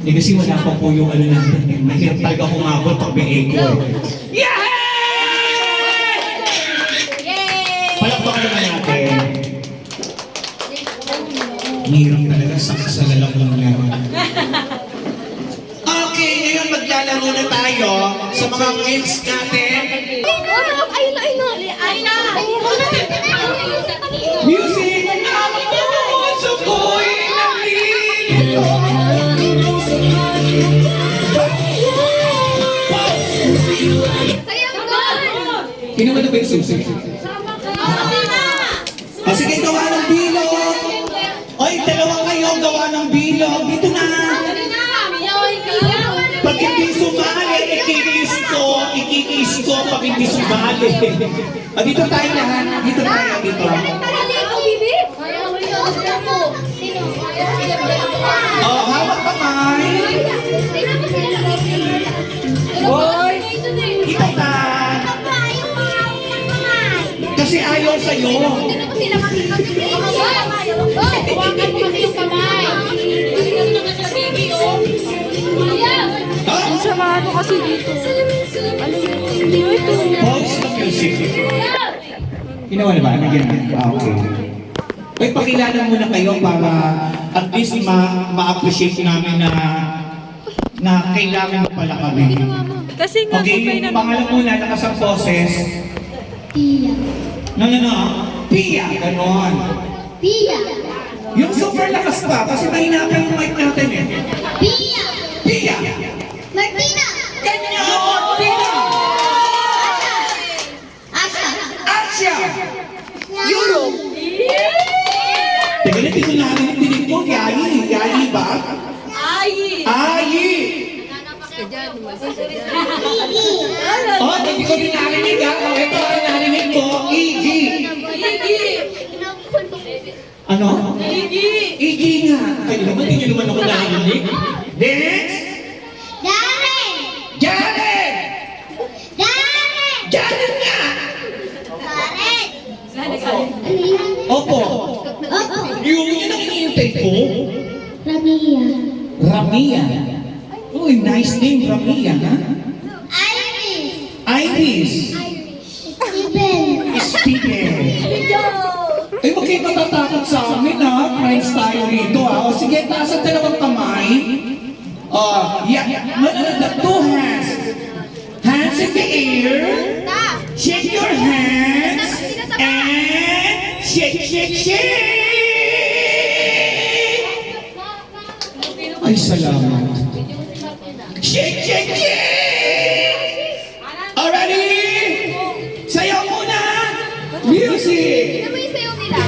Eh kasi wala pa po yung ano natin. Mahirap talaga kumabot pag may echo. Yay! Palakpakan naman natin. Hirap talaga, sakasala lang naman. Okay, ngayon maglalaro na tayo sa mga games natin. Music! Sukoy ng lilo! Kinuha na ba yung susi? O sige, gawa ng bilog! Oy, dalawa kayo, gawa ng bilog! Dito na! Pag hindi sumali, ikikis ko pag hindi sumali. O, dito tayo lahat. Dito tayo, dito. O, hawak kamay. Hoy, ito ka. Kasi ayaw sa'yo. Ang sama ano kasi dito. Alam mo, hindi mo ito. Pause the music. Ginawa na ba? Okay. Ay, pakilala muna kayo para at least ma-appreciate namin na kailangan mo pala kami. Kasi nga, Okay, na pangalan muna, nakasang boses. Pia. No. Pia, ganon. Pia. Yung super lakas pa, kasi mahina pa yung mic natin eh. Pia. Pia! Martina. Ganyan! Pia! Asha. Asya! Europe! Teka na, di ko narinig dinig ko. Yayi ba? Ayi! Oh, hindi ko din narinig ha. Oh, ito ang narinig ko. Igi! Ano? Igi nga! Kaya naman, hindi nyo naman ako narinig. Next! Darren. Jared! Darren. Jared nga! Darren. Ano yan? Opo! Opo. Yung yun ang hinihintay ko. Ramia. Ramia. Uy, nice name, Ramia, ha? Iris. Iris. Steven. Steven. Ay, huwag kayo matatakot sa amin, ha? Friends tayo rito, ha? O sige, taas ang dalawang kamay. No, the two hands. Hands in the air. Shake your hands. And shake, shake, shake. Ay, salamat. Shake, shake, shake! Already? Sayaw muna! Music! Ano yung sayaw nila?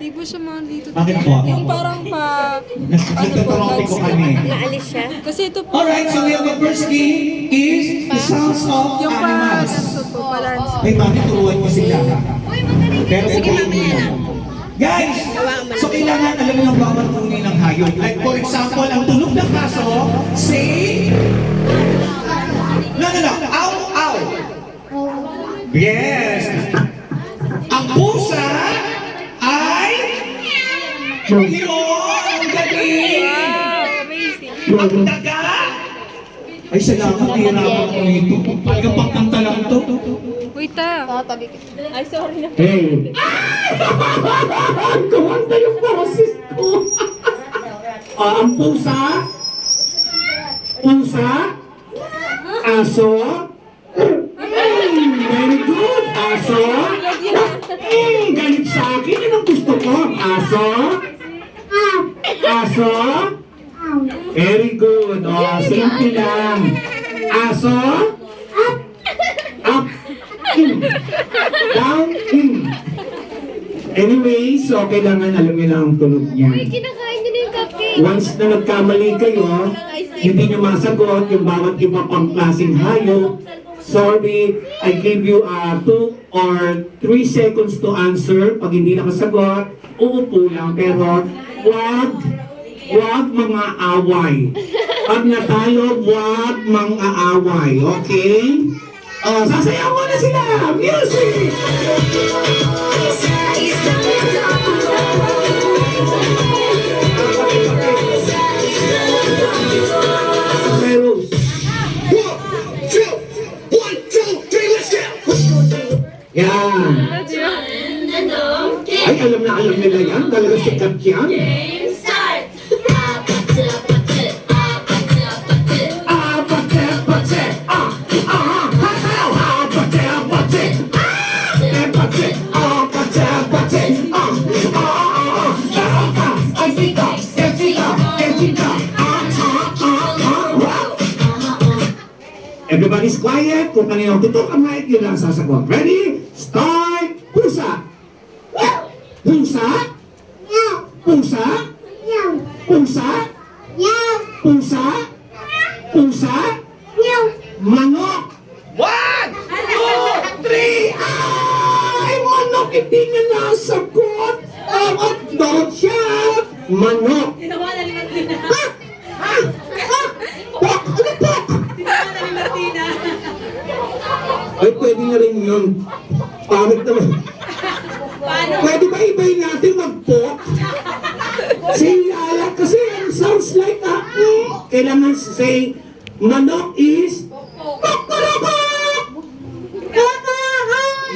Di ba siya mga dito? Bakit po? Yung parang pa... Nagtatarong ko kami. Naalis siya? Kasi ito po. Alright, so we have the first game is the sounds of Yung pa... animals. Ganito po, balance. Ay, bakit turuan mo sila? Uy, magaling. Pero sige, mamaya na. Guys, so kailangan alam niyo ang bawat uri ng hayop. Like for example, ang tunog ng kaso, say... No. Ow, ow. Yes. Ang pusa ay... Yun, ang galing. Wow, amazing. Ang daga. Ay, salamat, hirapan ko ito. Talagang pagkanta lang to. Wait Ay, sorry na. Hey! Kumanta yung boses ko! Ang pusa? Pusa? Aso? Very good! Aso? Galit sa akin. Anong gusto ko? Aso? Aso? Very good. Simple lang. Aso? Up. In. Down. In. Anyway, so kailangan alam niyo na ang tunog niya. Kinakain niyo na yung cupcake. Once na nagkamali kayo, hindi niyo masagot yung bawat iba pang klaseng hayop. Sorry, I give you 2 or 3 seconds to answer. Pag hindi nakasagot, uupo lang. Pero wag mga away. Pag natalo, wag mga away. Okay? Sasayaw mo na sila! Music! Pero, 1, 2, 3, let's go! yan. Ay, alam na alam nila yan. Talaga sikat yan. Everybody's quiet. Kung kanina tutok ang mic, yun lang sasagot. Ready? Start! Pusa! Pusa? Pusa? Pusa? Pusa? Pusa? Manok! 1, 2, 3, Ay, manok! Hindi na nasagot! Ang dog siya! Manok! Ha? Ha? Ha? Pok! Ano pok? Ay, pwede na rin yun. Pangit naman. Pwede ba ibayin natin mag-pok? Si Ala, kasi it sounds like kailangan say, manok is pok!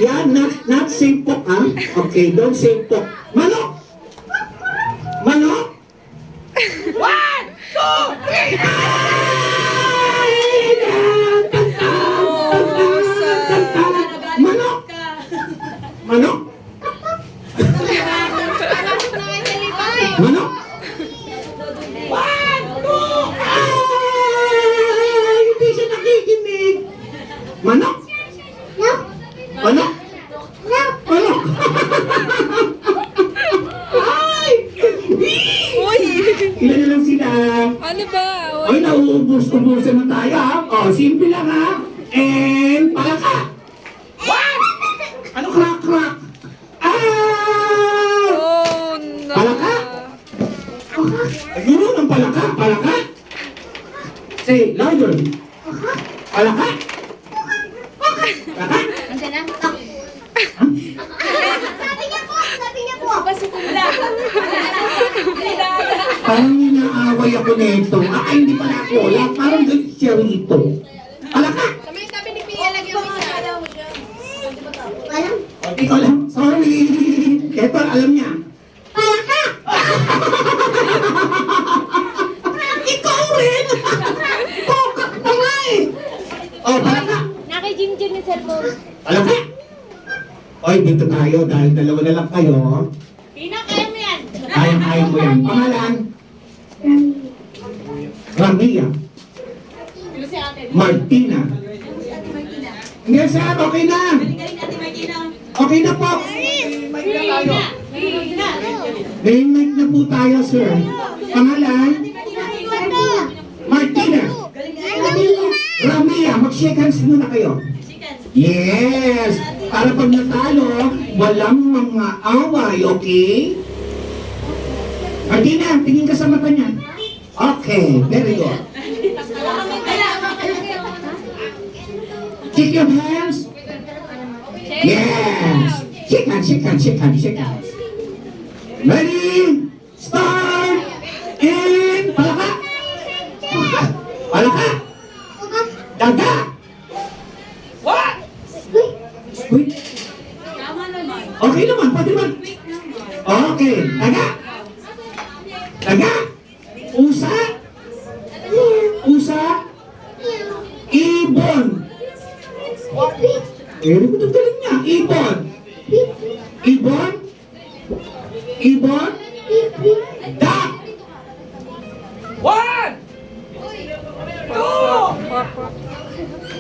Yeah, not say pok, ha? Okay, don't say pok. Manok! Manok! 1, 2, 3. Manok! Manok! Manok! Ay, hindi siya nakikinig. Manok! Manok! Manok! Ay! Uy! Ilan na lang sila? Ano ba? Ay, nauubos-ubusan na tayo, ha? O, simple lang, ha? And, palaka! Ano crack? Ah! Oh, no. Palaka? Ayun ang palaka. Palaka? Say, louder. Palaka? Palaka? Parang inaaway ako nito. Hindi pala ako. Parang galit siya rito. Palaka? Ikaw lang. Sorry. Ito, alam niya. Palaka! Ikaw rin! Pokak pa nga eh! Oh, palaka! Naki-jinjin ni cellphone. Palaka! Oy, dito tayo dahil dalawa na lang kayo. Kaya mo yan. Kaya mo yan. Pangalan? Ramia. Martina. Hindi, sir. Okay na. Okay na po. May mic na po tayo, sir. Pangalan? Martina. Ramia, mag-shake hands muna kayo. Yes! Para pag natalo, walang mga away, okay? Martina, tingin ka sa mata niya. Okay, very good. Shake your hands. Yes! Shake hands, shake hands, shake hands, shake hands. Ready? Start! And palaka! Palaka! Daga! What? Wait. Okay naman, pwede naman. Okay, daga! Daga! Usa! Usa! Ibon! Ano ko itong galing niya? Ibon! Ibon? Ibon? Duck! 1, 2.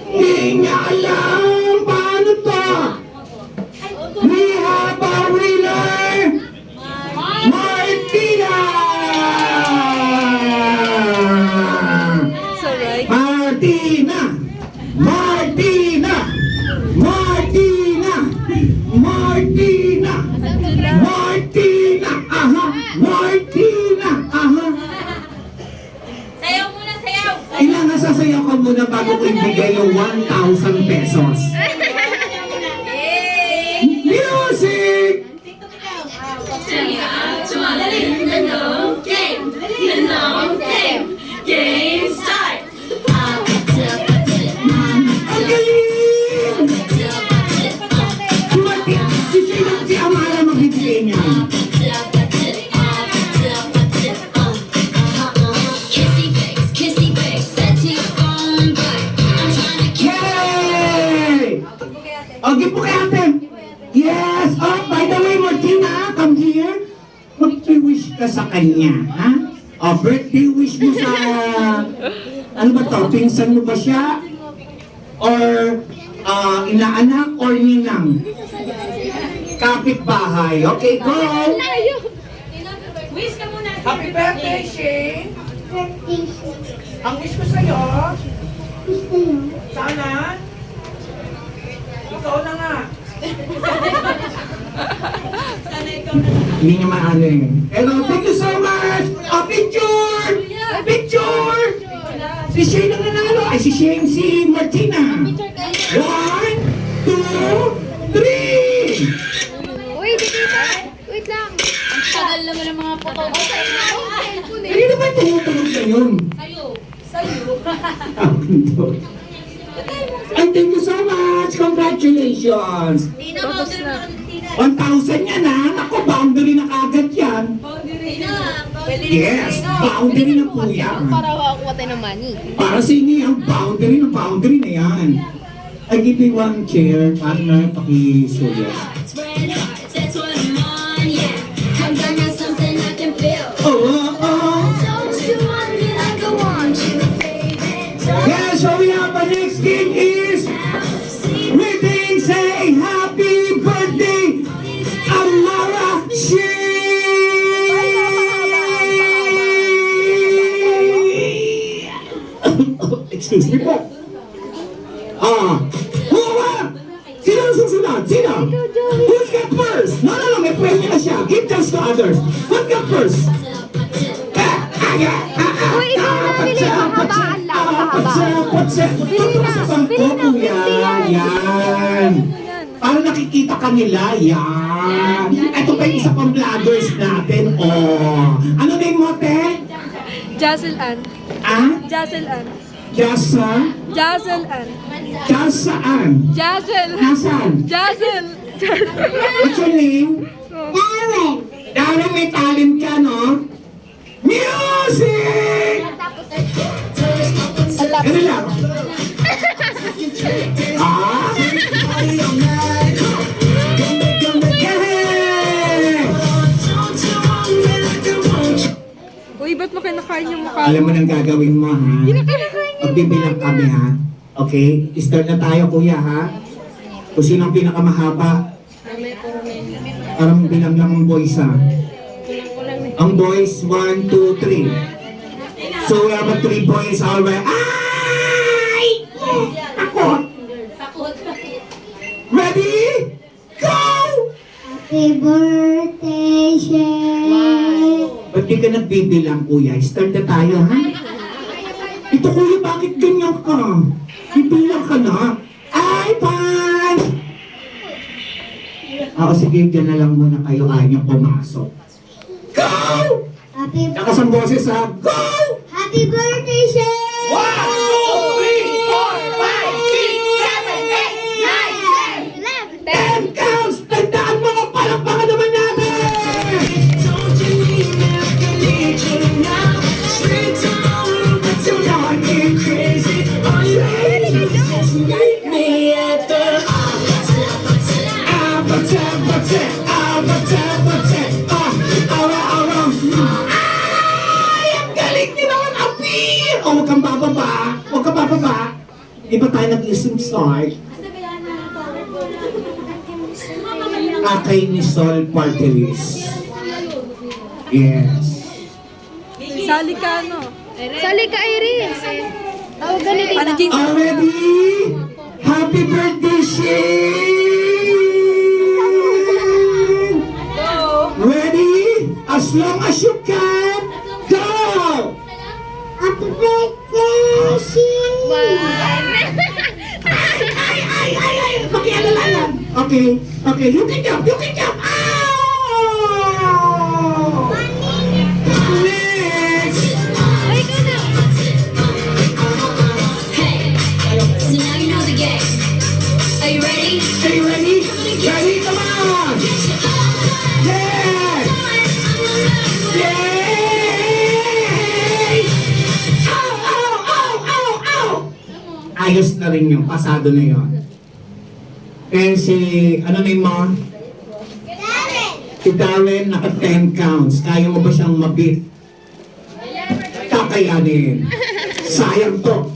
Hindi niya alam paano to! We have a winner! Martina! It's alright. Martina! Martina! Sumasayaw ka muna bago ko ibigay yung 1,000 pesos. Music! Ang galing! Si Amara magbibigay niya. Yay! Okay po kay ate. Yes! Oh, by the way, Martina, come here. Mag-wish ka sa kanya, ha? Oh, birthday wish mo sa... Ano ba to? Pinsan mo ba siya? Or inaanak or ninang? Kapitbahay. Okay, go! Wish ka muna. Happy birthday, Shane! Ang wish ko sa'yo, sana, ikaw na nga. Hindi niya maano eh. Hello, thank you so much! A picture! A picture! Si Shane ang nanalo. Ay, si Shane, si Martina. 1, 2, 3! Uy, dito pa. Wait lang. Ang tagal naman ng mga photo. Kanina ba tumutulog na yun? Sa'yo. Ay, thank you so much! Congratulations! Tina, boundary na kami, Tina. 1,000 yan ha! Ako, boundary na kagad yan. Tina, Yes, boundary na po yan. Para makakuha tayo ng money. Para sa inyo yung boundary na yan. I give you one chair, partner, pakisulit. Yeah, so we have our next gig is greeting, say happy birthday, Amara Excuse me po. Sino ang susunod? Sino? Who's got first? No, may premyo na siya. Give chance to others. Who's got first? Uy, ikaw na, pili. Mahabaan lang, mahaba. Pili na, Yan. Para nakikita ka nila, yan. Ito pa yung isa pang vloggers natin, oh. Ano name mo, te? Jazel Ann. Ah? Jazel Ann. Jasa? Jazel Ann. Jasaan? Jazel. Nasaan? Jazel. What's your name? Darren. Darren, may talent ka, no? Music! Ano lang? Ah? Uy, ba't mo kinakain yung mukha? Alam mo nang gagawin mo, ha? Magbibilang kami, ha? Okay? Start na tayo, kuya, ha? Kung sino ang pinakamahaba. Parang bilang lang ang boys, ha? Ang boys, 1, 2, 3. So we have 3 boys already. Ay! Takot! Ready? Go! Happy birthday, Shane. Ba't di ka nagbibilang, kuya? Start na tayo, ha? Ito, kuya, bakit ganyan ka? Bibilang ka na. Ay, pan! Oo, sige, dyan na lang muna kayo. Ayaw niyo pumasok. Go! Lakas ang boses, ha? Go! Happy birthday, Shane. 1, 2, 3, 4, 5, 6, 7, 8, 9, 10 counts! Tandaan mo, palakpakan naman natin! Ay! Ang galing niyo naman, Api! O, huwag kang bababa. Huwag kang bababa. Di ba tayo nag-isip start? Akay ni Sol Party List. Yes. Sali ka, no? Sali ka, Iris. Tawag ka ni Ano, Tita. Jinx? Already? Happy birthday, Shane! Ready? As long as you can, go! Happy birthday, Shane. Pakialala lang. Okay, okay, you can jump, you can jump. Oh! Next! Ay, ikaw na. So now you know the game. Are you ready? Are you ready? Ready? Come on! Yes! Yay! Ow, ow, ow, ow, ow! Ayos na rin yung pasado na yun. And si, ano name mo? Si Darren, naka 10 counts. Kaya mo ba siyang mabit? Kakayanin. Sayang to.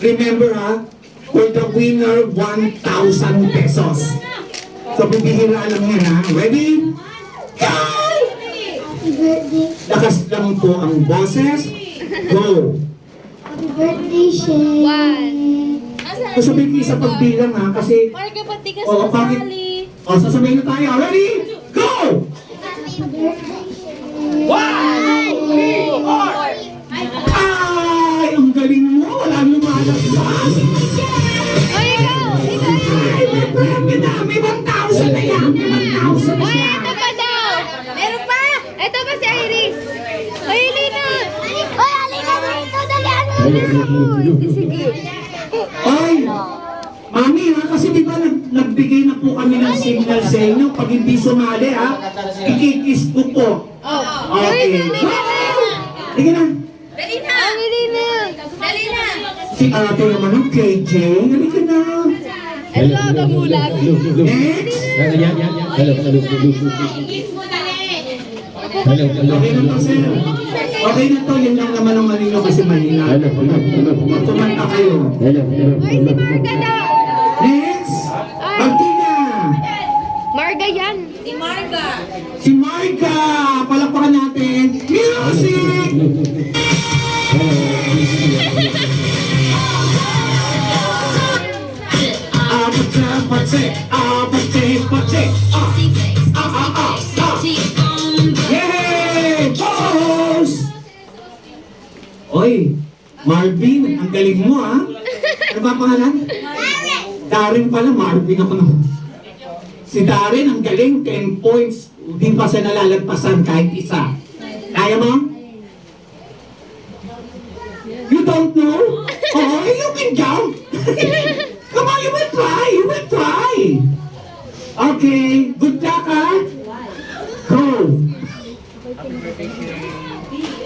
Remember ha, for the winner, 1,000 pesos. So bibihira lang yan ha. Ready? Go! Happy birthday. Lakas lang po ang boses. Go! Happy birthday, Shay. Sasabihin ko sa pagbilang ha, kasi... Marga, pati ka Oo, bakit? sasali. O, sasabihin na tayo. Ready? Go! Happy birthday, Shay. Ay, ang galing mo. Wala lumalabas. Ay, ikaw. Ay, may premyo na. May 1,000 na yan. May 1,000 na Uy, siya. ito pa daw. Meron pa! Ito pa si Iris. Ay, Lina. Uy, Alina, dito. Dali, ano? Sige. Ay, mami ha, kasi di ba nagbigay na po kami ng signal sa inyo. Pag hindi sumali ha, ikikis ko po. Okay. Sige na. Dali na! Ang Lina. Dali na! Si ate naman ng KJ. Halika na. Ito, kamulag. Next. Hello, Okay na to, sir. Okay na to. Yan lang naman ang malino kasi mahina. Magkumanta kayo. Uy, si Marga daw. Next. Martina. Marga yan. Si Marga! Si Marga. Palakpakan natin. Music. Apate. Yay! Boss! Oy, Marvin, ang galing mo ha. Ano ba pangalan? Darren pala, Marvin ako naman. Si Darren, ang galing, 10 points. Hindi pa siya nalalagpasan kahit isa. Kaya mo? You don't know? Oh, you can jump. Come on, you will try. You will try. Okay, good luck, ha? Go. Happy birthday, Shay.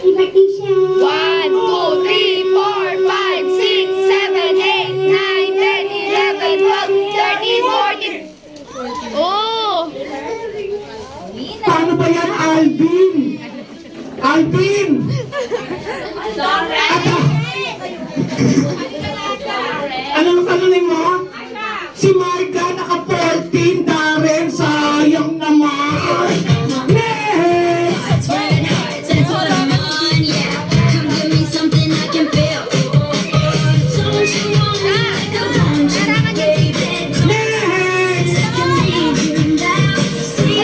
1, 2, 3, 4, 5, 6, 7, 8, 9, 10, 11, 12, 13, 14. Oh! Paano ba yan, Alvin? Alvin! Ata! Anong tanongin mo? Si Marga naka-14, Darren, sayang naman! Next! That's what I'm on, yeah. Come give me something I can feel. Don't you want me like I want you, baby? Next! I can need you now. See,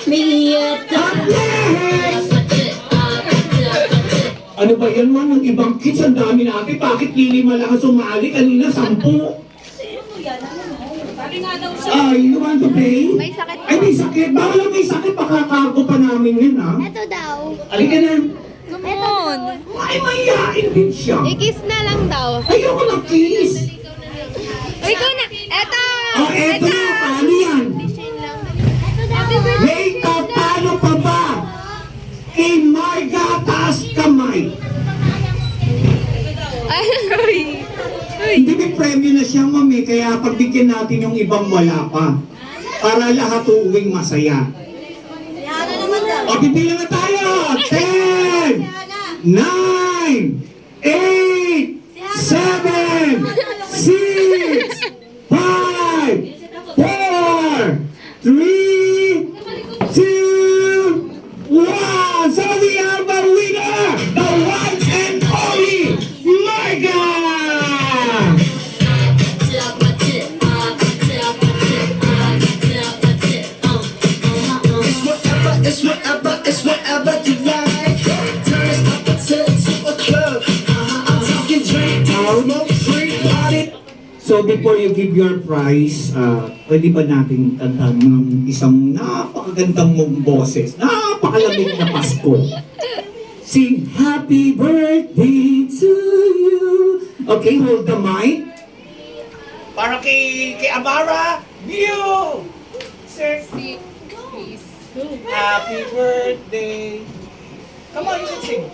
me at the Ano ba yan man? Ang ibang kids, ang dami natin. Bakit lilima lang ang sumali? Kanina, 10. Ay, you want to play? May sakit Ay, may sakit. Bawal lang may sakit. Pakakargo pa namin yun, ha? Ito daw. Halika na. Come Ay, mayayain din siya. I-kiss na lang daw. Ayoko na kiss. O, ikaw na. Eto! Oh, eto na. Paano yan? Happy birthday! Wait, paano pa ba? Kay Marga, taas kamay. Ay! Hindi may premyo na siya, mami. Kaya pagbigyan natin yung ibang wala pa. Para lahat uuwing masaya. O, bibilang na tayo. 10, 9, 8, 7, 6, 5, 4, 3, 2, 1. So we have a winner, the one and only Marga. It's whatever you like. So before you give your prize, pwede ba natin kantahan ng isang napakagandang mong boses, napakalamig na Pasko? Sing happy birthday to you. Okay, hold the mic. Para kay Amara, Mew! Sexy. Happy birthday. Come on, you can sing.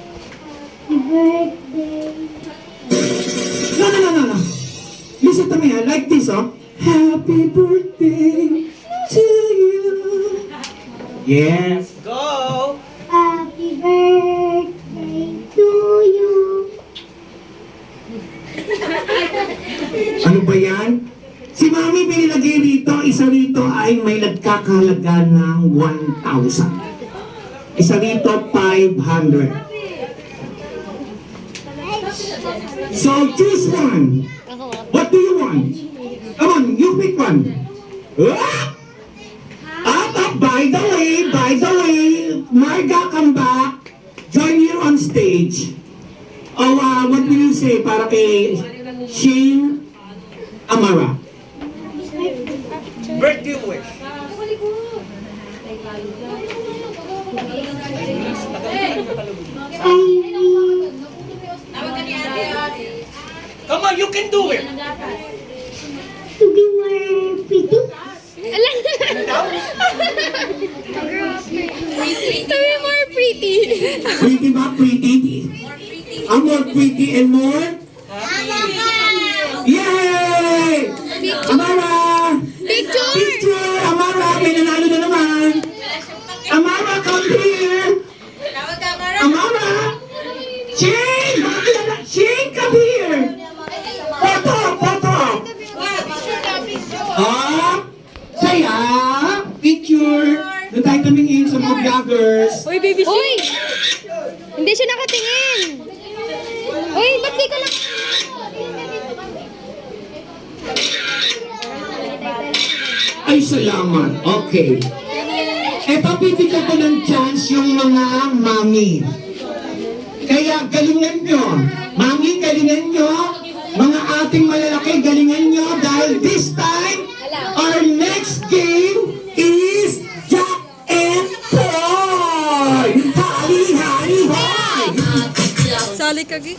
No. Listen to me, I like this, Happy birthday to you. Yes. Go! Happy birthday to you. Ano ba yan? Si Mami pinilagay rito, isa rito ay may nagkakahalaga ng 1,000. Isa rito, 500. So choose one. What do you want? Come on, you pick one. By the way, Marga, come back. Join here on stage. Oh, what will you say para kay Shane Amara? Birthday wish. Come on, you can do it. To be more pretty. To be more pretty. Pretty ba? Pretty? More pretty and more? Yay! Amara! Picture! Amara! May nanalo na naman! Amara, come here! Amara! Shane! Shane, come here! Photo! Saya! Picture! Doon tayo tumingin sa mga vloggers. Uy, baby Uy! Hindi siya nakatingin. Uy, ba't di ka lang... Ay, salamat. Okay. Eto, pipigyan ko ng chance yung mga mami. Kaya galingan nyo. Mami, galingan nyo. Mga ating malalaki, galingan nyo. Dahil this time, our next game is Jack and Poy! Hali, hoy! Sali ka, Gi.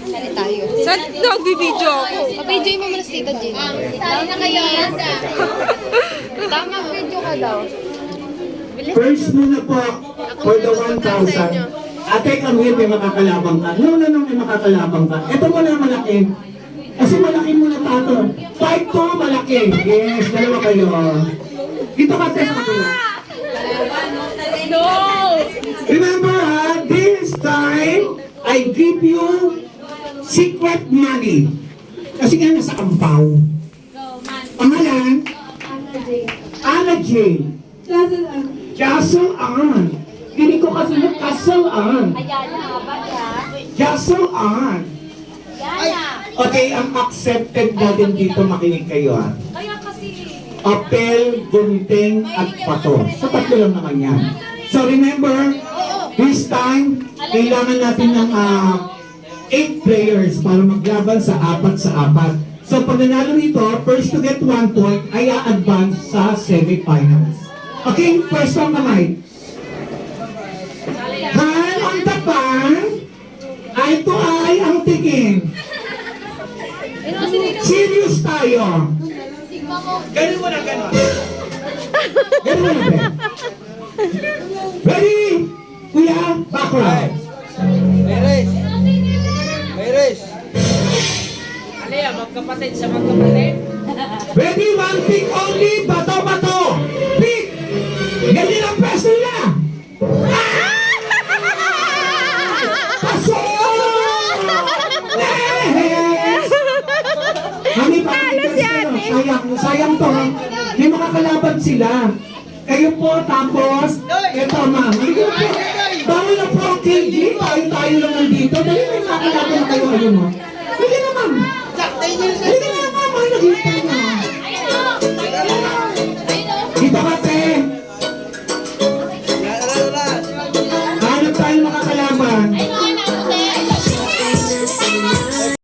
Sali tayo. Saan nagbibideo ako? Pa-video mo muna si Tita Jean. Sali na kayo. Tama, video ka daw. First muna po, for the 1,000. Ate, come here, may makakalabang ka. No, may makakalabang ka. Ito muna malaki. Kasi malaki muna tato. 5 to, malaki. Yes, dalawa kayo. Dito ka, Tess, kapila. No! Remember, this time, I give you secret money. Kasi nga nasa ampaw. Pangalan? Anna Jane. Jassel Ann. Hindi ko kasi yung Castle Ann. Jassel Ann. Okay, ang accepted natin dito, makinig kayo ha. Apel, gunting, at pato. Sa tatlo lang naman yan. So remember, this time, kailangan natin ng 8 players para maglaban sa 4 sa 4. So pag nanalo nito, first to get 1 point ay a-advance sa semifinals. Okay, first one kamay. Hand on the pan, eye to eye ang tingin. Serious tayo. Ganun mo na ganun. Ganun mo na, Ben. Ready? Kuya, background. May race. Alea, magkapatid sa magkapatid. Ready? One pick only. Bato. Pick! Ganyan ang pwesto nila. Paso! Yes! Mami, sayang to. May mga kalaban sila. Kayo po, tapos, eto ma'am. Bawal na po ang KG. Tayo lang nandito. Dali may mga kalaban na kayo. Ayun mo. Sige na ma'am.